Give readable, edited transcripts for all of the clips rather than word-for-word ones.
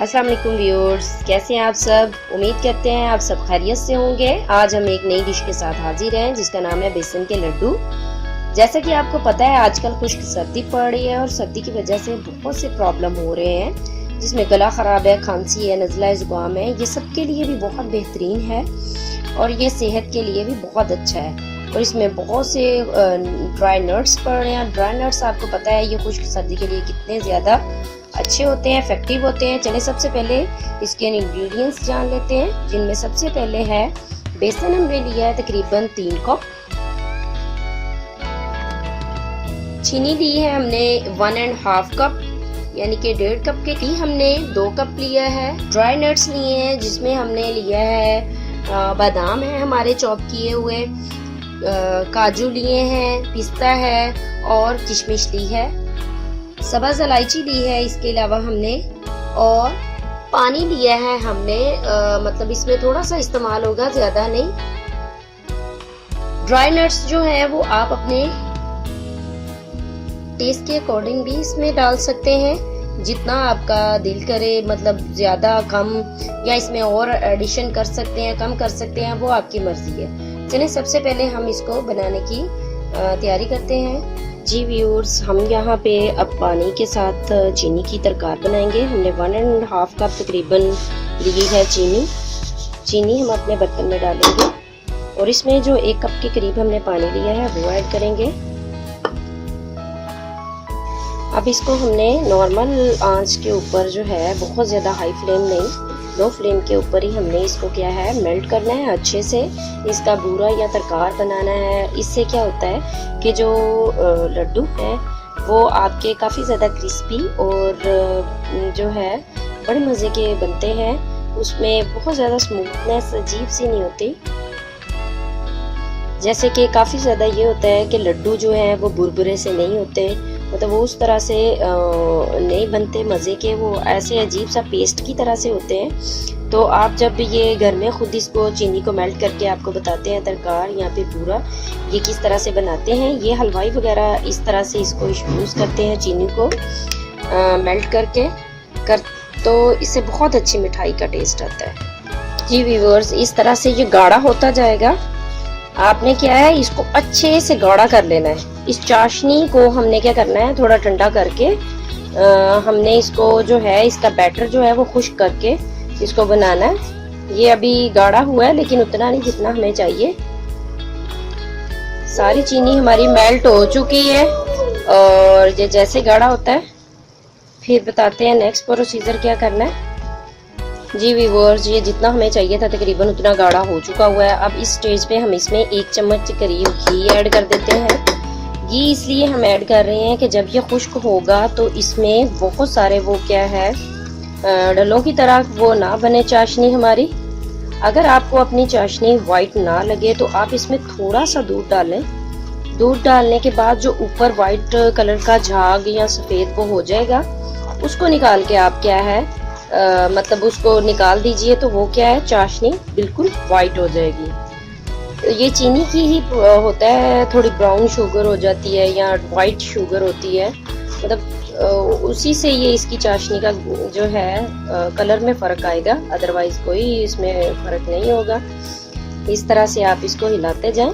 अस्सलाम वालेकुम व्यूअर्स, कैसे हैं आप सब। उम्मीद करते हैं आप सब खैरियत से होंगे। आज हम एक नई डिश के साथ हाजिर हैं जिसका नाम है बेसन के लड्डू। जैसा कि आपको पता है आजकल खुश्क सर्दी पड़ रही है और सर्दी की वजह से बहुत से प्रॉब्लम हो रहे हैं, जिसमें गला ख़राब है, खांसी है, नज़ला ज़ुकाम है। ये सब के लिए भी बहुत बेहतरीन है और ये सेहत के लिए भी बहुत अच्छा है। और इसमें बहुत से ड्राई नट्स पड़ रहे हैं। ड्राई नट्स आपको पता है ये खुश्क सर्दी के लिए कितने ज़्यादा अच्छे होते हैं, इफेक्टिव होते हैं। चले सबसे पहले इसके इंग्रेडिएंट्स जान लेते हैं, जिनमें सबसे पहले है बेसन। हमने लिया है तकरीबन 3 कप। चीनी ली है हमने 1.5 कप, यानी कि 1.5 कप के घी हमने 2 कप लिया है। ड्राई नट्स लिए हैं जिसमें हमने लिया है बादाम है हमारे चॉप किए हुए, काजू लिए हैं, पिस्ता है और किशमिश ली है, सब्ज़ इलायची ली है इसके अलावा हमने, और पानी लिया है हमने। मतलब इसमें थोड़ा सा इस्तेमाल होगा, ज्यादा नहीं। ड्राई नट्स जो है वो आप अपने टेस्ट के अकॉर्डिंग भी इसमें डाल सकते हैं, जितना आपका दिल करे, मतलब ज्यादा कम, या इसमें और एडिशन कर सकते हैं, कम कर सकते हैं, वो आपकी मर्जी है। चलिए सबसे पहले हम इसको बनाने की तैयारी करते हैं। जी व्यूअर्स, हम यहाँ पे अब पानी के साथ चीनी की तरकार बनाएंगे। हमने 1.5 कप तकरीबन ली है चीनी हम अपने बर्तन में डालेंगे और इसमें जो 1 कप के करीब हमने पानी लिया है वो ऐड करेंगे। अब इसको हमने नॉर्मल आंच के ऊपर जो है, बहुत ज़्यादा हाई फ्लेम नहीं, लो फ्लेम के ऊपर ही हमने इसको क्या है मेल्ट करना है, अच्छे से इसका बूरा या तरकार बनाना है। इससे क्या होता है कि जो लड्डू है वो आपके काफ़ी ज़्यादा क्रिस्पी और जो है बड़े मज़े के बनते हैं। उसमें बहुत ज़्यादा स्मूथनेस अजीब सी नहीं होती। जैसे कि काफ़ी ज़्यादा ये होता है कि लड्डू जो है वो बुरबुरे से नहीं होते, मतलब वो उस तरह से नहीं बनते मज़े के, वो ऐसे अजीब सा पेस्ट की तरह से होते हैं। तो आप जब ये घर में खुद इसको चीनी को मेल्ट करके आपको बताते हैं तरकार यहाँ पे पूरा ये किस तरह से बनाते हैं। ये हलवाई वगैरह इस तरह से इसको यूज़ करते हैं चीनी को मेल्ट करके तो इससे बहुत अच्छी मिठाई का टेस्ट आता है। जी व्यूअर्स, इस तरह से ये गाढ़ा होता जाएगा। आपने क्या है इसको अच्छे से गाढ़ा कर लेना है। इस चाशनी को हमने क्या करना है, थोड़ा ठंडा करके हमने इसको जो है इसका बैटर जो है वो खुश्क करके इसको बनाना है। ये अभी गाढ़ा हुआ है लेकिन उतना नहीं जितना हमें चाहिए। सारी चीनी हमारी मेल्ट हो चुकी है और ये जैसे गाढ़ा होता है फिर बताते हैं नेक्स्ट प्रोसीजर क्या करना है। जी व्यूअर्स, ये जितना हमें चाहिए था तकरीबन उतना गाढ़ा हो चुका हुआ है। अब इस स्टेज पे हम इसमें 1 चम्मच के करीब घी ऐड कर देते हैं। घी इसलिए हम ऐड कर रहे हैं कि जब ये खुश्क होगा तो इसमें बहुत सारे वो क्या है डलों की तरह वो ना बने चाशनी हमारी। अगर आपको अपनी चाशनी वाइट ना लगे तो आप इसमें थोड़ा सा दूध डालें। दूध डालने के बाद जो ऊपर वाइट कलर का झाग या सफ़ेद वो हो जाएगा, उसको निकाल के आप क्या है मतलब उसको निकाल दीजिए, तो वो क्या है चाशनी बिल्कुल वाइट हो जाएगी। ये चीनी की ही होता है, थोड़ी ब्राउन शुगर हो जाती है या वाइट शुगर होती है, मतलब उसी से ये इसकी चाशनी का जो है कलर में फ़र्क आएगा, अदरवाइज कोई इसमें फ़र्क नहीं होगा। इस तरह से आप इसको हिलाते जाएं।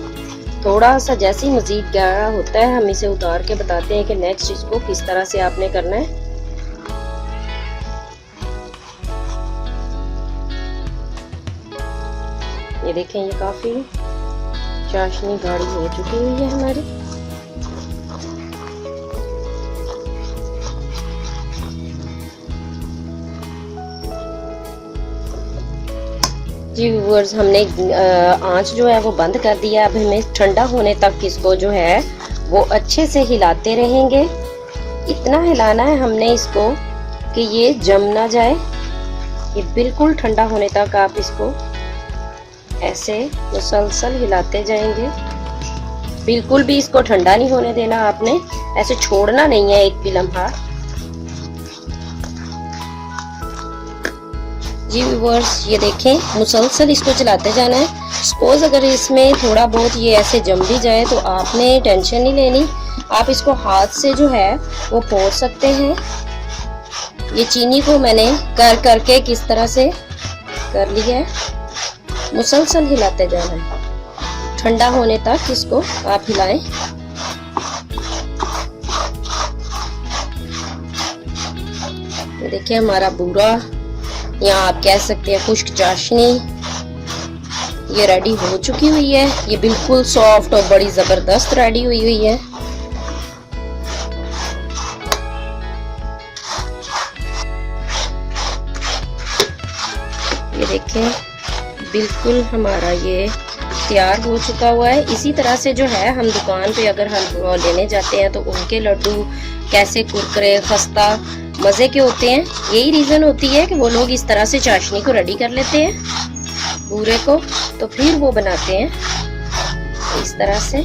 थोड़ा सा जैसे ही मज़ीद गाढ़ा होता है हम इसे उतार के बताते हैं कि नेक्स्ट इसको किस तरह से आपने करना है। ये देखें, ये काफ़ी चाशनी गाढ़ी हो चुकी हुई है हमारी। जी व्यूअर्स, हमने आंच जो है वो बंद कर दिया। अब हमें ठंडा होने तक इसको जो है वो अच्छे से हिलाते रहेंगे। इतना हिलाना है हमने इसको कि ये जम ना जाए। ये बिल्कुल ठंडा होने तक आप इसको ऐसे मुसलसल हिलाते जाएंगे। बिल्कुल भी इसको ठंडा नहीं होने देना आपने, ऐसे छोड़ना नहीं है एक भी लम्हा। जी व्यूअर्स, ये देखें मुसलसल इसको चलाते जाना है। सपोज अगर इसमें थोड़ा बहुत ये ऐसे जम भी जाए तो आपने टेंशन नहीं लेनी, आप इसको हाथ से जो है वो पोंछ सकते हैं। ये चीनी को मैंने कर करके किस तरह से कर लिया है, मुसलसल हिलाते जाना है ठंडा होने तक इसको आप हिलाएं। ये देखिए हमारा बूरा, या आप कह सकते हैं खुश्क चाशनी, ये रेडी हो चुकी हुई है। ये बिल्कुल सॉफ्ट और बड़ी जबरदस्त रेडी हुई हुई है। ये देखें बिल्कुल हमारा ये तैयार हो चुका हुआ है। इसी तरह से जो है हम दुकान पे अगर हम लेने जाते हैं तो उनके लड्डू कैसे कुरकुरे खस्ता मज़े के होते हैं। यही रीज़न होती है कि वो लोग इस तरह से चाशनी को रेडी कर लेते हैं बूरे को, तो फिर वो बनाते हैं इस तरह से।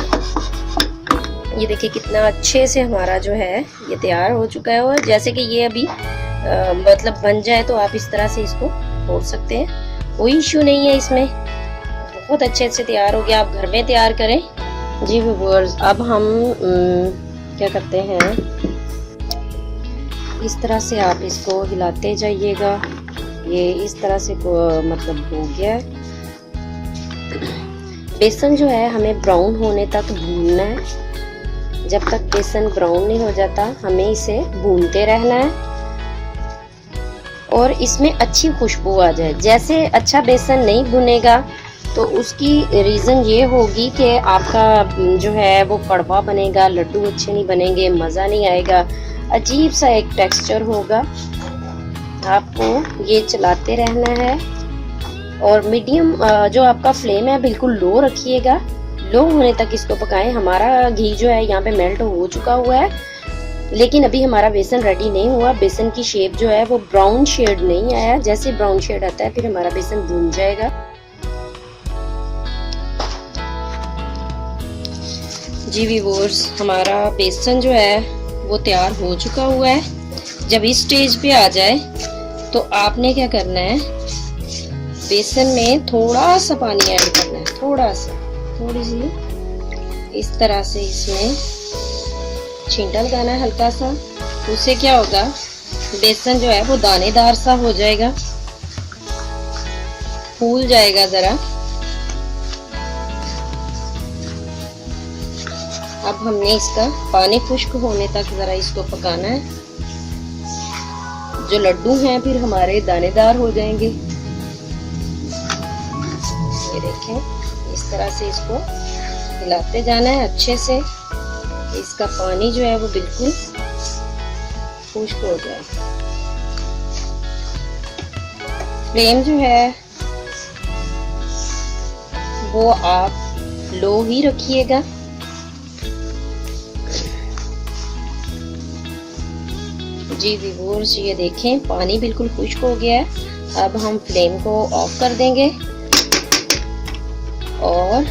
ये देखिए कितना अच्छे से हमारा जो है ये तैयार हो चुका है। और जैसे कि ये अभी मतलब बन जाए तो आप इस तरह से इसको फोड़ सकते हैं, कोई इश्यू नहीं है इसमें। बहुत अच्छे से तैयार हो गया, आप घर में तैयार करें। जी व्यूअर्स, अब हम क्या करते हैं, इस तरह से आप इसको हिलाते जाइएगा। ये इस तरह से मतलब हो गया है। बेसन जो है हमें ब्राउन होने तक भूनना है। जब तक बेसन ब्राउन नहीं हो जाता हमें इसे भूनते रहना है और इसमें अच्छी खुशबू आ जाए। जैसे अच्छा बेसन नहीं भुनेगा तो उसकी रीज़न ये होगी कि आपका जो है वो कड़वा बनेगा, लड्डू अच्छे नहीं बनेंगे, मज़ा नहीं आएगा, अजीब सा एक टेक्सचर होगा। आपको ये चलाते रहना है और मीडियम जो आपका फ्लेम है बिल्कुल लो रखिएगा। लो होने तक इसको पकाएं। हमारा घी जो है यहाँ पे मेल्ट हो चुका हुआ है, लेकिन अभी हमारा बेसन रेडी नहीं हुआ। बेसन की शेप जो है वो ब्राउन शेड नहीं आया। जैसे ब्राउन शेड आता है फिर हमारा बेसन भून जाएगा। जी व्यूअर्स, हमारा बेसन जो है वो तैयार हो चुका हुआ है। जब इस स्टेज पे आ जाए तो आपने क्या करना है, बेसन में थोड़ा सा पानी ऐड करना है, थोड़ा सा, थोड़ी सी इस तरह से इसमें छींटा लगाना है हल्का सा। उससे क्या होगा, बेसन जो है वो दानेदार सा हो जाएगा, फूल जाएगा जरा। अब हमने इसका पानी खुश्क होने तक जरा इसको पकाना है। जो लड्डू हैं फिर हमारे दानेदार हो जाएंगे। ये देखें इस तरह से इसको हिलाते जाना है अच्छे से। इसका पानी जो है वो बिल्कुल खुश्क हो जाए। फ्लेम जो है वो आप लो ही रखिएगा। जी व्यूअर्स, ये देखें पानी बिल्कुल खुश्क हो गया है। अब हम फ्लेम को ऑफ कर देंगे और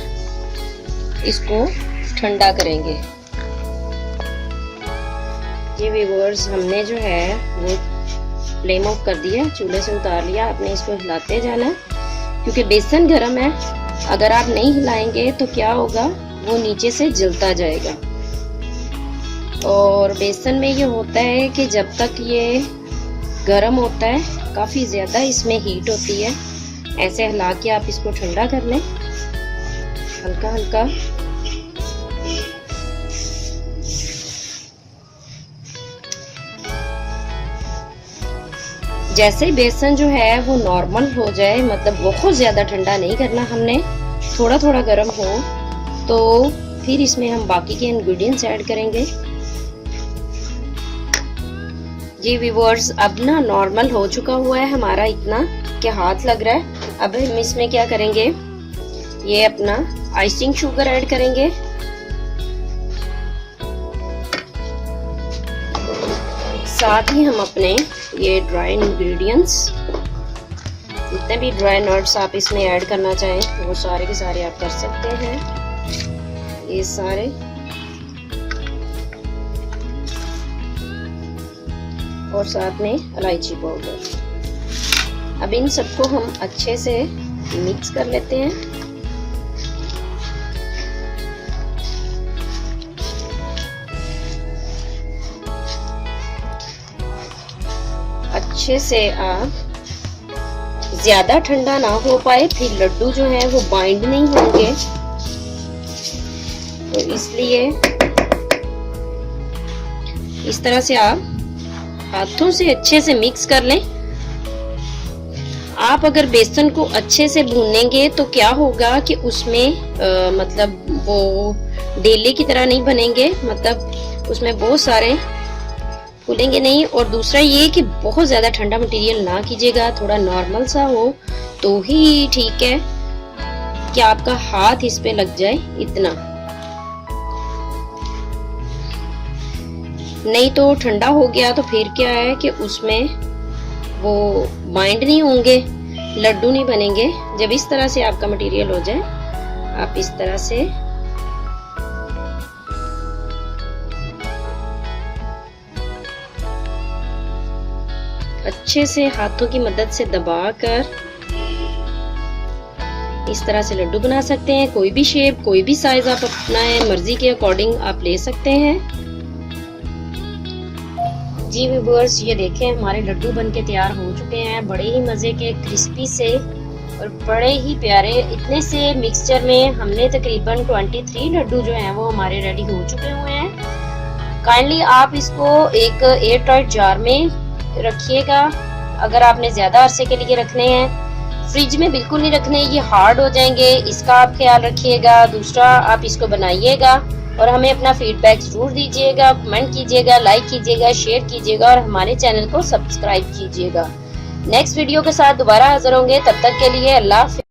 इसको ठंडा करेंगे। जी व्यूअर्स, हमने जो है वो फ्लेम ऑफ कर दिया, चूल्हे से उतार लिया। आपने इसको हिलाते जाना है क्योंकि बेसन गर्म है। अगर आप नहीं हिलाएंगे तो क्या होगा, वो नीचे से जलता जाएगा। और बेसन में ये होता है कि जब तक ये गर्म होता है काफ़ी ज़्यादा इसमें हीट होती है। ऐसे हिला के आप इसको ठंडा कर लें हल्का हल्का। जैसे बेसन जो है वो नॉर्मल हो जाए, मतलब बहुत ज़्यादा ठंडा नहीं करना हमने, थोड़ा थोड़ा गर्म हो, तो फिर इसमें हम बाकी के इंग्रेडिएंट्स ऐड करेंगे। जी व्यूअर्स, अब ना नॉर्मल हो चुका हुआ है हमारा, इतना कि हाथ लग रहा है। अब हम इसमें क्या करेंगे, ये अपना आइसिंग शुगर ऐड करेंगे। साथ ही हम अपने ये ड्राई इंग्रेडिएंट्स, जितने भी ड्राई नट्स आप इसमें ऐड करना चाहें वो सारे के सारे आप कर सकते हैं। ये सारे, और साथ में इलायची पाउडर। अब इन सबको हम अच्छे से मिक्स कर लेते हैं। अच्छे से आप, ज्यादा ठंडा ना हो पाए, फिर लड्डू जो है वो बाइंड नहीं होंगे, तो इसलिए इस तरह से आप हाथों से अच्छे से मिक्स कर लें। आप अगर बेसन को अच्छे से भूनेंगे तो क्या होगा कि उसमें मतलब वो डेले की तरह नहीं बनेंगे, मतलब उसमें बहुत सारे फूलेंगे नहीं। और दूसरा ये कि बहुत ज्यादा ठंडा मटेरियल ना कीजिएगा, थोड़ा नॉर्मल सा हो तो ही ठीक है कि आपका हाथ इस पे लग जाए, इतना। नहीं तो ठंडा हो गया तो फिर क्या है कि उसमें वो बाइंड नहीं होंगे, लड्डू नहीं बनेंगे। जब इस तरह से आपका मटेरियल हो जाए, आप इस तरह से अच्छे से हाथों की मदद से दबाकर इस तरह से लड्डू बना सकते हैं। कोई भी शेप, कोई भी साइज आप अपना मर्जी के अकॉर्डिंग आप ले सकते हैं। जी व्यूअर्स, ये देखें हमारे लड्डू बनके तैयार हो चुके हैं, बड़े ही मज़े के, क्रिस्पी से और बड़े ही प्यारे। इतने से मिक्सचर में हमने तकरीबन 23 लड्डू जो हैं वो हमारे रेडी हो चुके हुए हैं। काइंडली आप इसको एक एयर टाइट जार में रखिएगा। अगर आपने ज़्यादा अरसे के लिए रखने हैं, फ्रिज में बिल्कुल नहीं रखने, ये हार्ड हो जाएंगे, इसका आप ख्याल रखिएगा। दूसरा, आप इसको बनाइएगा और हमें अपना फीडबैक जरूर दीजिएगा, कमेंट कीजिएगा, लाइक कीजिएगा, शेयर कीजिएगा और हमारे चैनल को सब्सक्राइब कीजिएगा। नेक्स्ट वीडियो के साथ दोबारा हाजिर होंगे, तब तक के लिए अल्लाह हाफ़िज़।